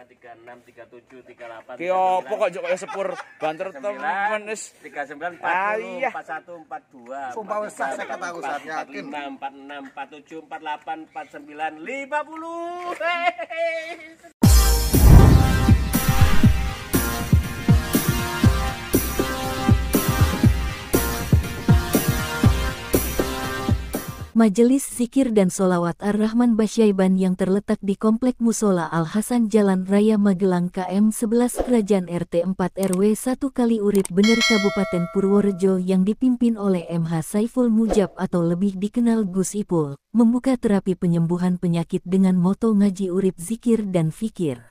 36, 37, 38. Ki opo kok kaya sepur banter temen wis 39, 40, 41, 42. Sumpah wis sah saya kataku saat yakin. 45, 46, 47, 48, 49, 50. Majelis Zikir dan Sholawat Ar-Rahman Basyaiban yang terletak di Komplek Musola Al-Hasan Jalan Raya Magelang KM 11 Kerajaan RT 4 RW 1 Kaliurit Bener Kabupaten Purworejo yang dipimpin oleh MH Saiful Mujab atau lebih dikenal Gus Ipul, membuka terapi penyembuhan penyakit dengan moto ngaji urip zikir dan fikir.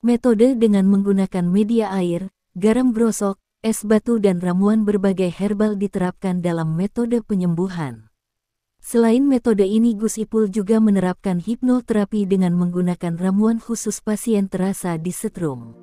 Metode dengan menggunakan media air, garam grosok, es batu dan ramuan berbagai herbal diterapkan dalam metode penyembuhan. Selain metode ini, Gus Ipul juga menerapkan hipnoterapi dengan menggunakan ramuan khusus pasien terasa disetrum.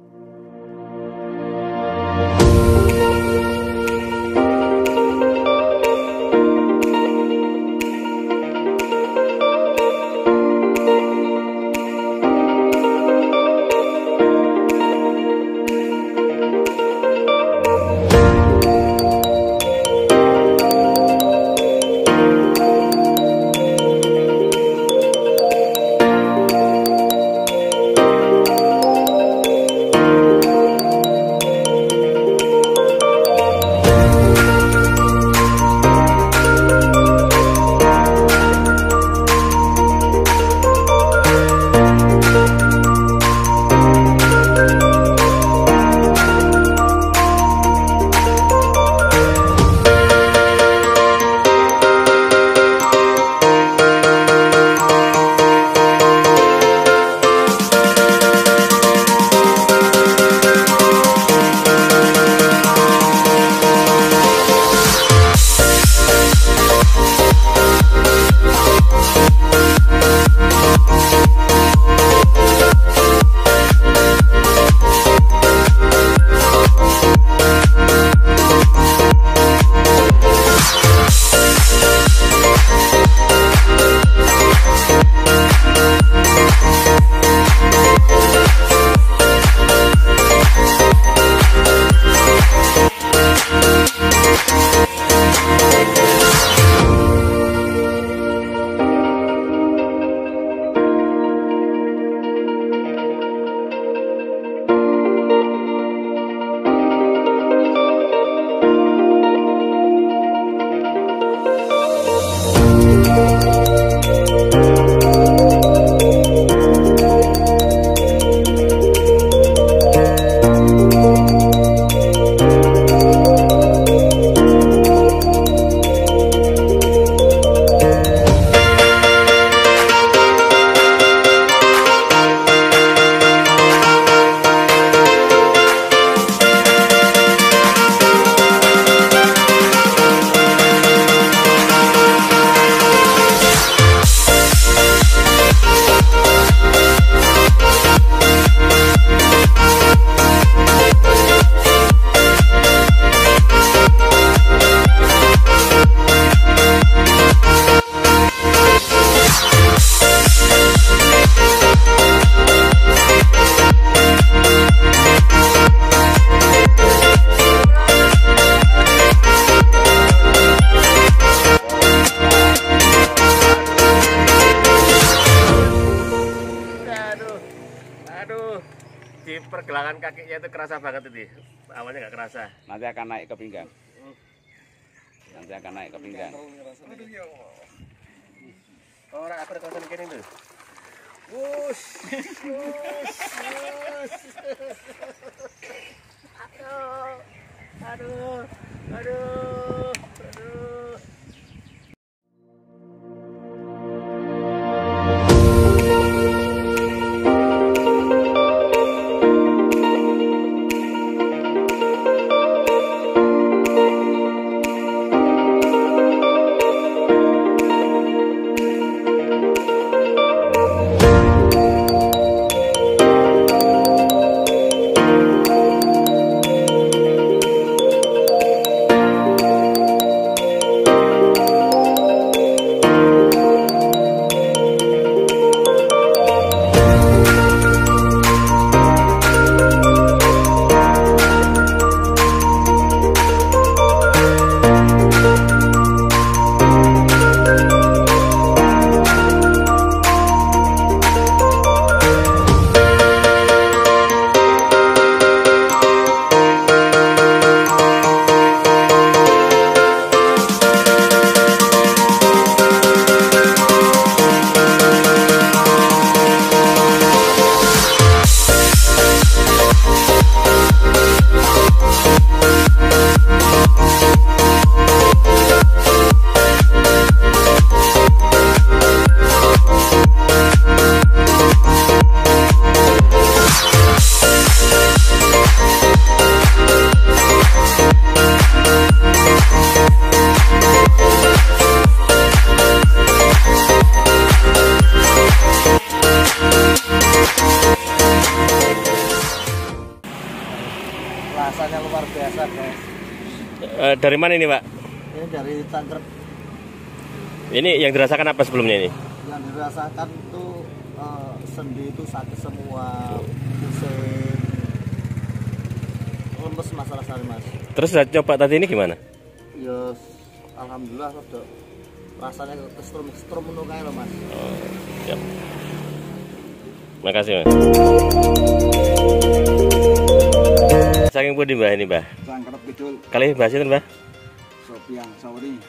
Di pergelangan kakinya itu kerasa banget itu. Awalnya nggak kerasa. Nanti akan naik ke pinggang. Nanti akan naik ke pinggang. Orang aku kerasan gini tuh. Wush. Aduh. rasanya luar biasa guys. Dari mana ini, Pak? Ini dari Tangkret. Ini yang dirasakan apa sebelumnya ini? Yang dirasakan tuh sendi itu sakit semua, pusing, lemes masalah sari mas. Terus udah coba tadi ini gimana? Ya alhamdulillah udah rasanya strum menurut kayak loh mas. Siap. Makasih, Mas. Saking pun Mbah ini, Mbah. Tangkret Kidul, Kali bahas itu, Mbah. Sopiang Sauri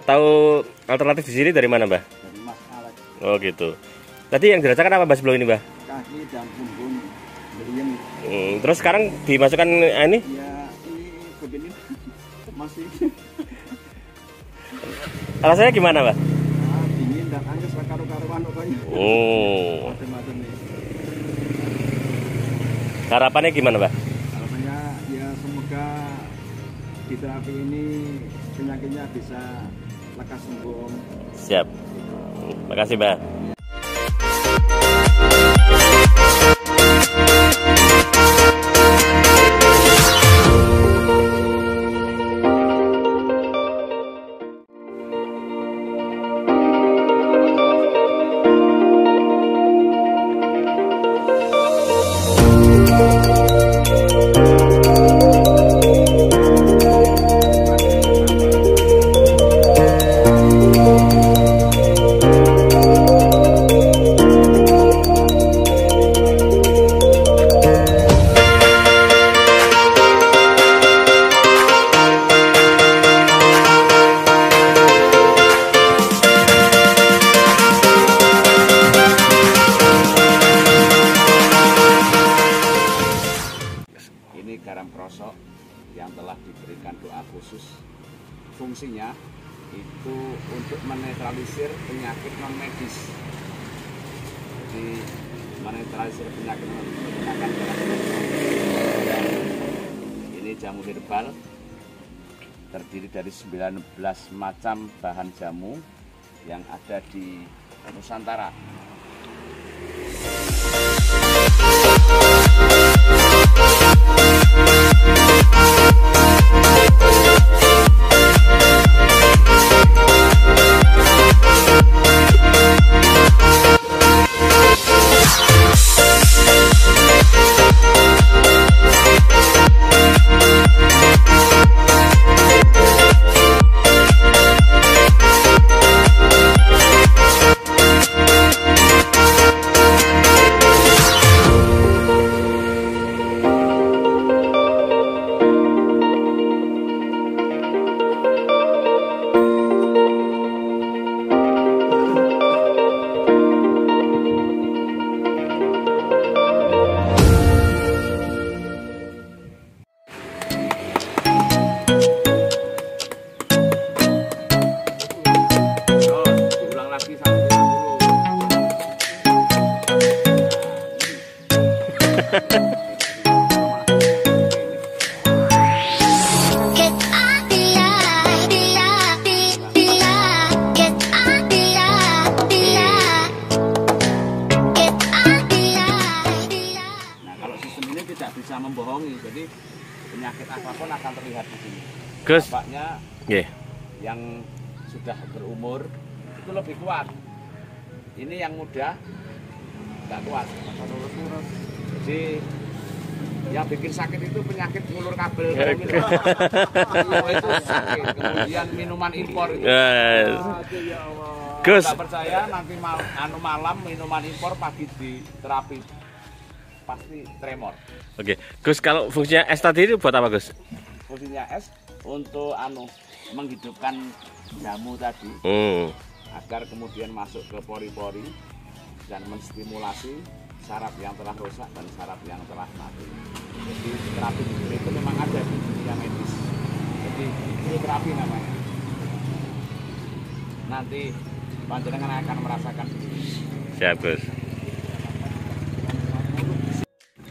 Tahu alternatif di sini dari mana, Mbah? dari Mas Alek. Oh gitu. Tadi yang dirasakan apa, Mbah, sebelum ini, Mbah? Kaki dan punggung beriang. Terus sekarang dimasukkan ini? Ya ini begini masih Rasanya gimana, Mbah? dingin dan angus karu-karuan pokoknya. Oh. Macam-macam nih. Harapannya gimana, Mbah? Harapannya ya semoga di terapi ini penyakitnya bisa lekas sembuh. Siap. Makasih, Mbah. Ini garam krosok yang telah diberikan doa khusus. Fungsinya itu untuk menetralisir penyakit non medis. Jadi menetralisir penyakit non medis menggunakan garam krosok. Ini jamu herbal terdiri dari 19 macam bahan jamu yang ada di Nusantara. Bisa membohongi, jadi penyakit apapun akan terlihat di sini. Gus, Bapaknya yang sudah berumur itu lebih kuat. Ini yang muda nggak kuat. Jadi yang bikin sakit itu penyakit ngulur kabel. Itu sakit. Kemudian minuman impor itu. Gus, Nggak percaya nanti malam minuman impor, pagi di terapi pasti tremor. Oke, Gus, kalau fungsinya es tadi itu buat apa, Gus? Fungsinya es untuk menghidupkan jamu tadi agar kemudian masuk ke pori-pori dan menstimulasi saraf yang telah rusak dan saraf yang telah mati. Jadi terapi itu memang ada di dunia medis. Jadi itu terapi namanya. Nanti panjenengan akan merasakan. Siap, Gus.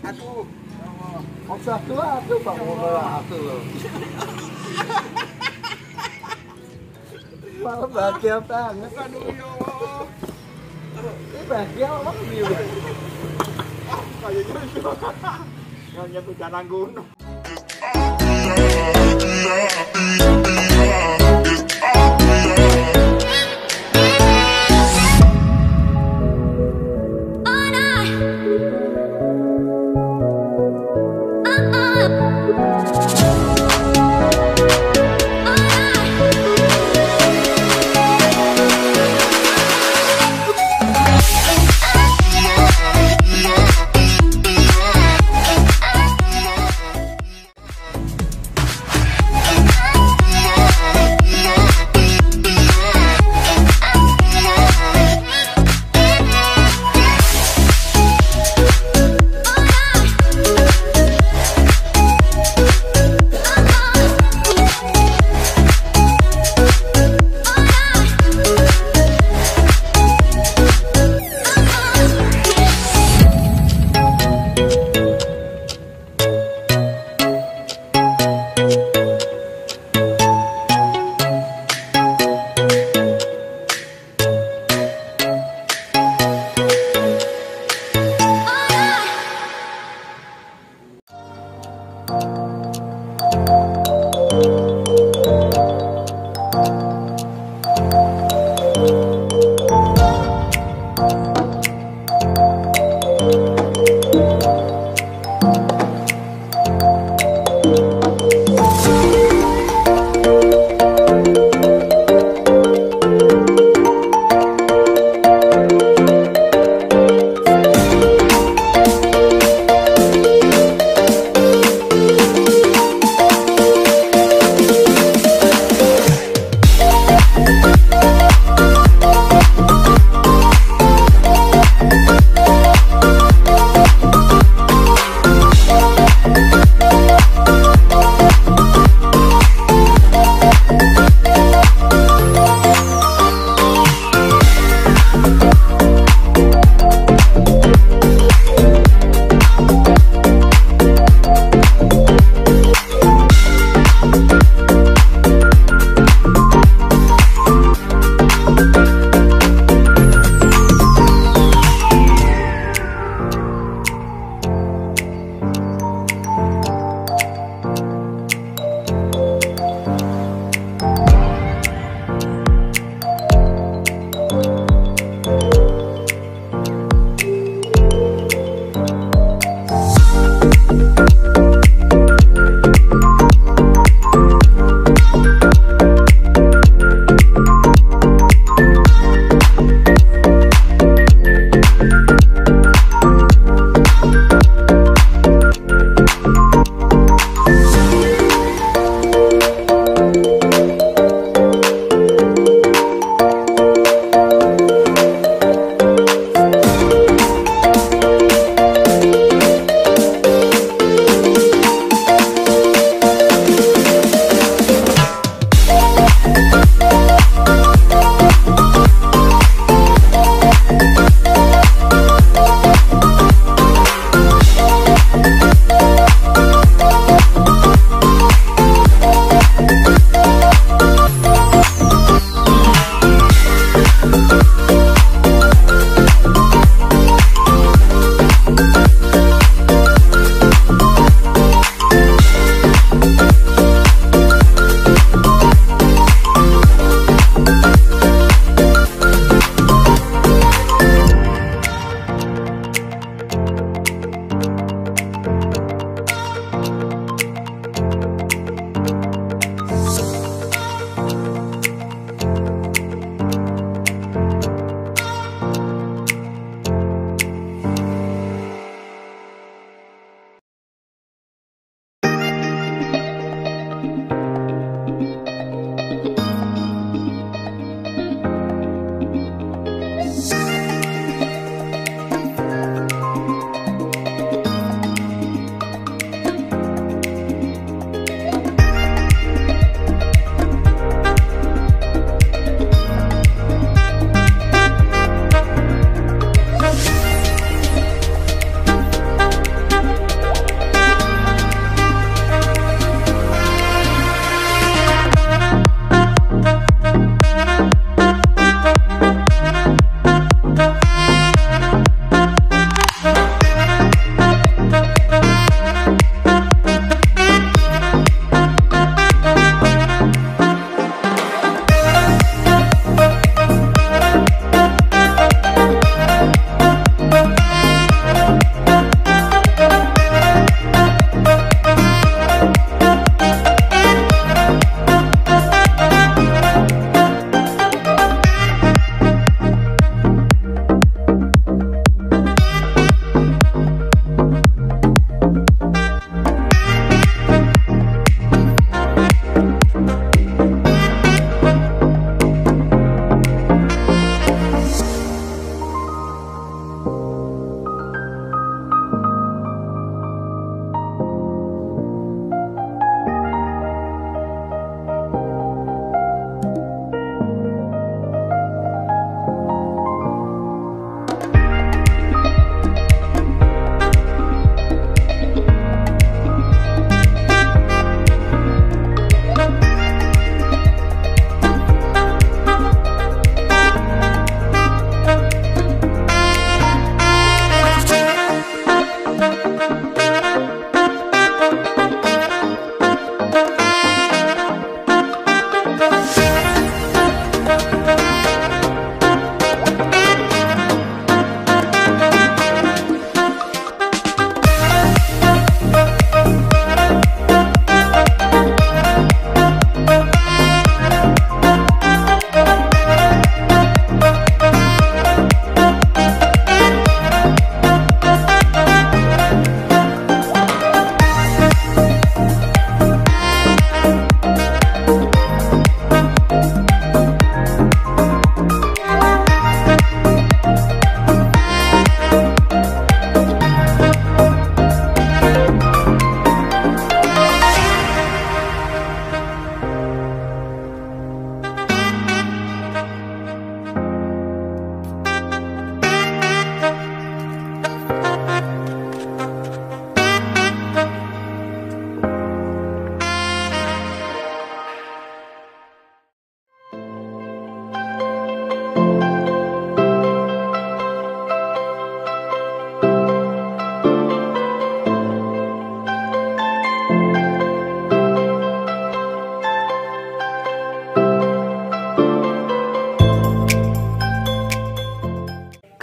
Aduh, aduh, Pak aduh. Malah bahagia banget. Aduh, ya Allah. Ini bahagia apa nih? Nyonya tuh jangan gunung.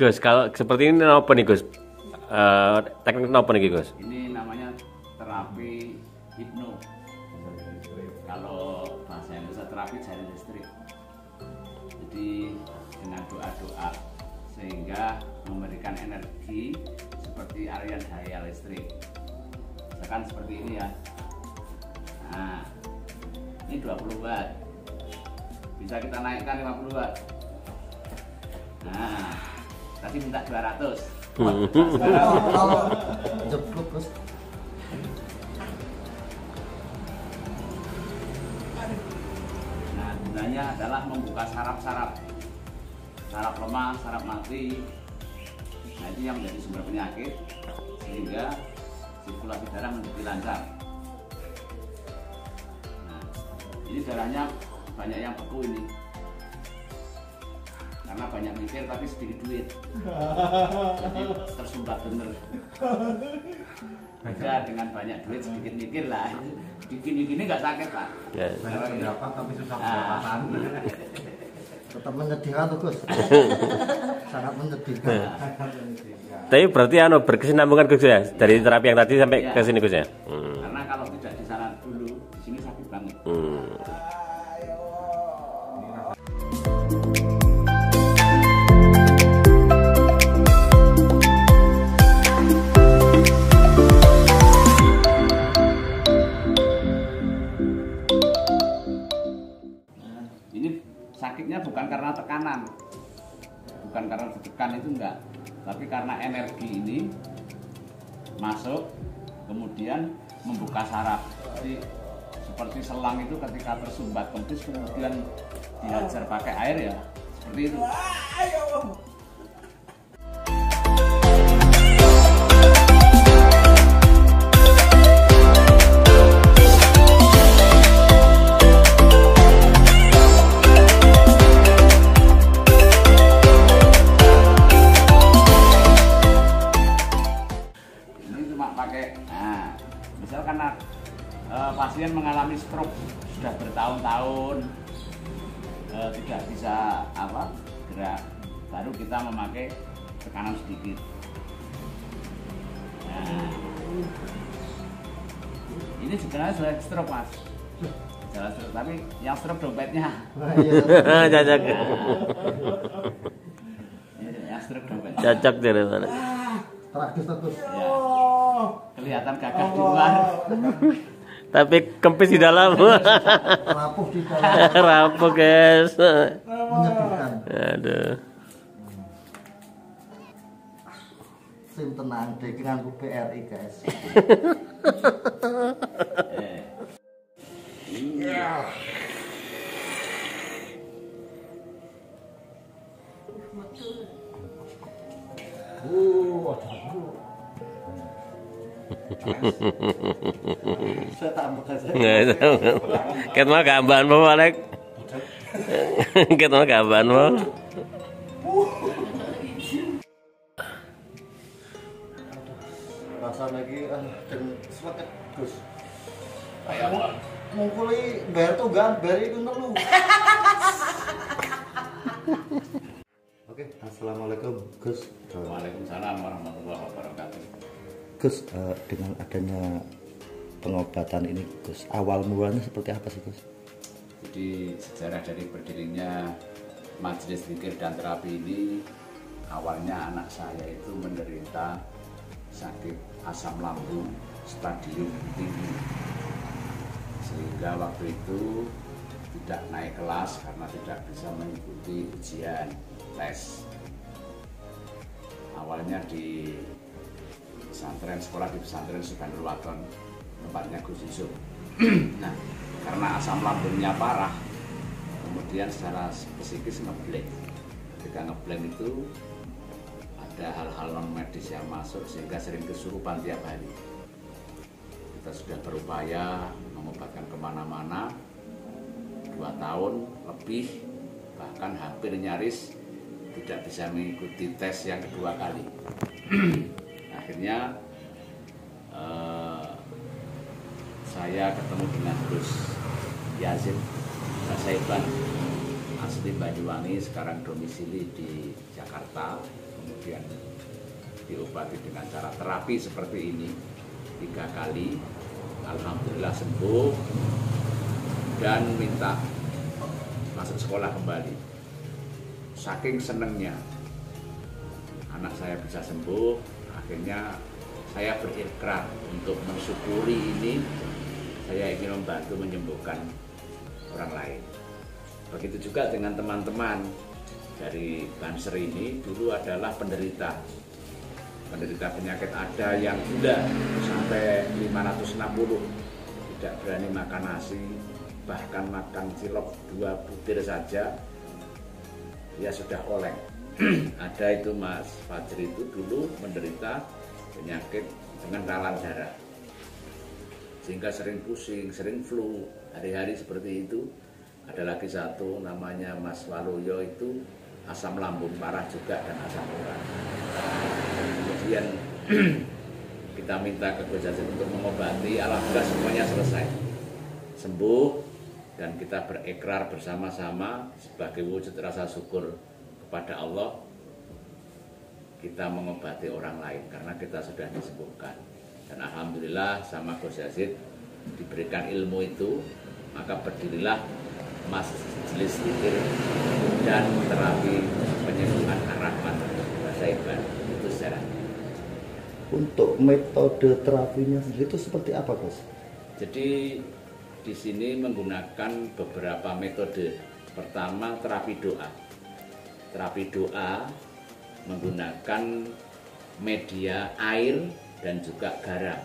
Gus, kalau seperti ini apa nih Gus? Teknik apa nih Gus? Ini namanya terapi hipno. Kalau bahasa Indonesia terapi jari listrik. Jadi dengan doa-doa sehingga memberikan energi seperti aliran daya listrik. Misalkan seperti ini ya. Nah, ini 20 watt. Bisa kita naikkan 50 watt. Nah, tadi minta 200. Kalau jeblok Gus. Nah, gunanya adalah membuka saraf-saraf. Saraf lemah, saraf mati. Nah, itu yang menjadi sumber penyakit sehingga sirkulasi darah menjadi lancar. Nah, ini darahnya banyak yang beku ini. Karena banyak mikir tapi sedikit duit. Jadi tersumbat bener. Beda dengan banyak duit sedikit mikir lah. Gini-gini nggak sakit Pak. Ya. Dapat tapi susah pendapatan. Tetap menyedihkan tuh Gus. Sangat menyedihkan. Tapi berarti berkesinambungan Gus ya dari terapi yang tadi sampai ke sini Gus ya. Karena kalau tidak di sana dulu, di sini sakit banget. Ini sakitnya bukan karena tekanan, bukan karena ditekan itu enggak, tapi karena energi ini masuk kemudian membuka saraf. Jadi seperti selang itu ketika tersumbat kempis kemudian dihajar pakai air ya seperti itu. Misalkan pasien mengalami stroke sudah bertahun-tahun tidak bisa gerak, baru kita memakai tekanan sedikit. Nah, ini sebenarnya sudah stroke Mas, gejala stroke, tapi yang stroke dompetnya. Cocok. Yang stroke dompetnya. Cocok dari mana? Tragis terus. Ya. Kelihatan gagah di luar. Tapi kempis di dalam. Rapuh di dalam. Rapuh guys. Menyedihkan. Aduh. Sim tenang dengan BRI guys. Saya tambah saja. Ket mah gambar mau Malek. Ket mah gambar mau. Rasa lagi dan semangat Gus. Ayo mengkuli bayar tuh bayar itu dulu. Oke, assalamualaikum Gus. Waalaikumsalam warahmatullahi wabarakatuh. Gus, dengan adanya pengobatan ini Gus, awal mulanya seperti apa sih Gus? Jadi sejarah dari berdirinya Majelis Zikir dan Terapi ini, awalnya anak saya itu menderita sakit asam lambung stadium tinggi, sehingga waktu itu tidak naik kelas karena tidak bisa mengikuti ujian tes. Awalnya di pesantren, sekolah di pesantren Subhanul Waton, tempatnya Gus Yusuf. Nah, karena asam lambungnya parah, kemudian secara psikis ngeblank. Ketika ngeblank itu ada hal-hal non medis yang masuk sehingga sering kesurupan tiap hari. Kita sudah berupaya mengobatkan kemana-mana 2 tahun lebih, bahkan hampir nyaris tidak bisa mengikuti tes yang kedua kali. Akhirnya saya ketemu dengan Gus Yazid Basaiban, asli Banyuwangi, sekarang domisili di Jakarta, kemudian diobati dengan cara terapi seperti ini 3 kali. Alhamdulillah sembuh dan minta masuk sekolah kembali. Saking senengnya anak saya bisa sembuh, akhirnya saya berikrar untuk mensyukuri ini. Saya ingin membantu menyembuhkan orang lain. Begitu juga dengan teman-teman dari Banser ini, dulu adalah penderita penyakit, ada yang gula sampai 560, tidak berani makan nasi, bahkan makan cilok 2 butir saja ya sudah oleng. Ada itu Mas Fajri itu dulu menderita penyakit dengan ralan darah, sehingga sering pusing, sering flu, hari-hari seperti itu. Ada lagi satu namanya Mas Waluyo, itu asam lambung parah juga dan asam urat. Kemudian kita minta ke Gus Yazid untuk mengobati, alhamdulillah semuanya selesai, sembuh, dan kita berikrar bersama-sama sebagai wujud rasa syukur kepada Allah, kita mengobati orang lain karena kita sudah disembuhkan. Dan alhamdulillah sama Gus Yazid diberikan ilmu itu, maka berdirilah Majelis Zikir dan Terapi Penyembuhan Ar-Rahman Basyaiban. Itu secara. Untuk metode terapinya sendiri itu seperti apa, Gus? Jadi di sini menggunakan beberapa metode. Pertama, terapi doa. Terapi doa menggunakan media air dan juga garam.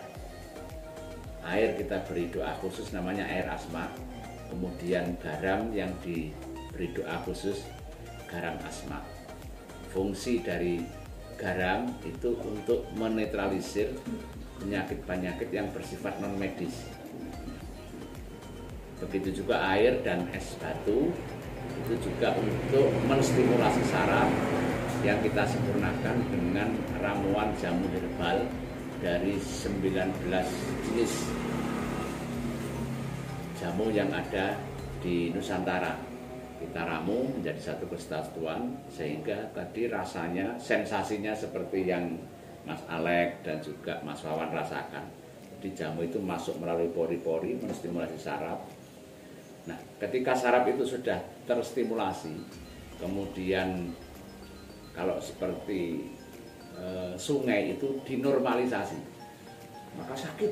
Air kita beri doa khusus namanya air asma. Kemudian garam yang diberi doa khusus garam asma. Fungsi dari garam itu untuk menetralisir penyakit-penyakit yang bersifat non medis. Begitu juga air dan es batu itu juga untuk menstimulasi saraf yang kita sempurnakan dengan ramuan jamu herbal dari 19 jenis jamu yang ada di Nusantara. Kita ramu menjadi satu kesatuan sehingga tadi rasanya, sensasinya seperti yang Mas Alek dan juga Mas Wawan rasakan. Jadi jamu itu masuk melalui pori-pori, menstimulasi saraf. Nah, ketika saraf itu sudah terstimulasi, kemudian kalau seperti sungai itu dinormalisasi, maka sakit.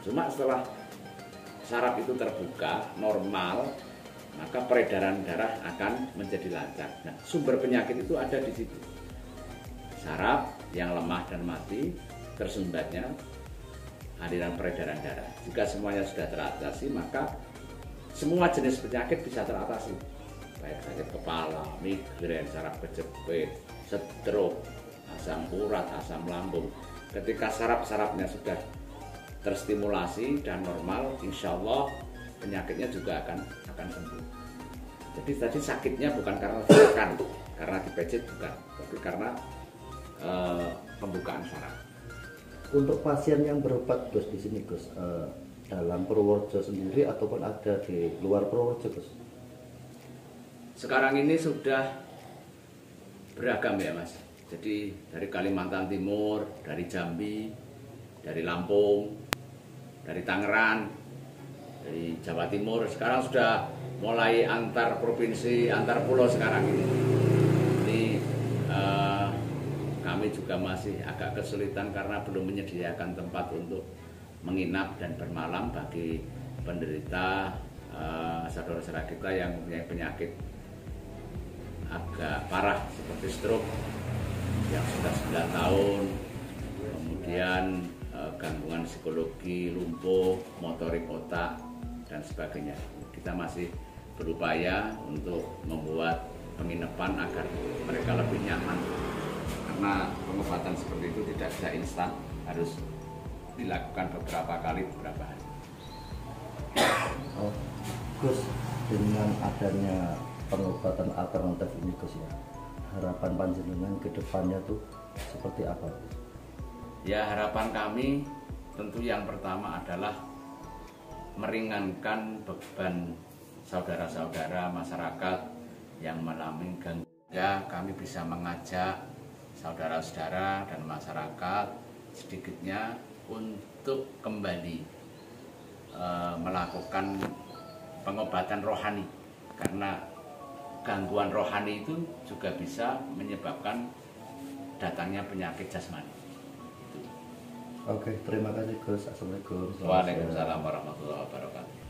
Cuma setelah saraf itu terbuka, normal, maka peredaran darah akan menjadi lancar. Nah, sumber penyakit itu ada di situ. Saraf yang lemah dan mati, tersumbatnya aliran peredaran darah. Jika semuanya sudah teratasi, maka semua jenis penyakit bisa teratasi. Baik sakit kepala, migrain, saraf kejepit, stroke, asam urat, asam lambung. Ketika saraf-sarafnya sudah terstimulasi dan normal, insya Allah penyakitnya juga akan sembuh. Jadi tadi sakitnya bukan karena makan, karena dipijit bukan, tapi karena pembukaan saraf. Untuk pasien yang berobat, Gus, di sini, Gus, dalam Purworejo sendiri ataupun ada di luar Purworejo, Gus? Sekarang ini sudah beragam ya, Mas. Jadi dari Kalimantan Timur, dari Jambi, dari Lampung, dari Tangerang, dari Jawa Timur, sekarang sudah mulai antar provinsi, antar pulau sekarang ini. Ini kami juga masih agak kesulitan karena belum menyediakan tempat untuk menginap dan bermalam bagi penderita saudara-saudara kita yang punya penyakit agak parah seperti stroke yang sudah 9 tahun, kemudian gangguan psikologi, lumpuh, motorik otak, dan sebagainya. Kita masih berupaya untuk membuat penginapan agar mereka lebih nyaman, karena pengobatan seperti itu tidak bisa instan, harus dilakukan beberapa kali, beberapa hari. Oh, Gus, dengan adanya pengobatan alternatif ini, Gus, ya, harapan panjenengan ke depannya tuh seperti apa? Ya, harapan kami tentu yang pertama adalah meringankan beban saudara-saudara masyarakat yang mengalami gangguan Ya, kami bisa mengajak saudara-saudara dan masyarakat sedikitnya untuk kembali melakukan pengobatan rohani, karena gangguan rohani itu juga bisa menyebabkan datangnya penyakit jasmani. Oke, terima kasih Gus. Assalamualaikum. Waalaikumsalam warahmatullahi wabarakatuh.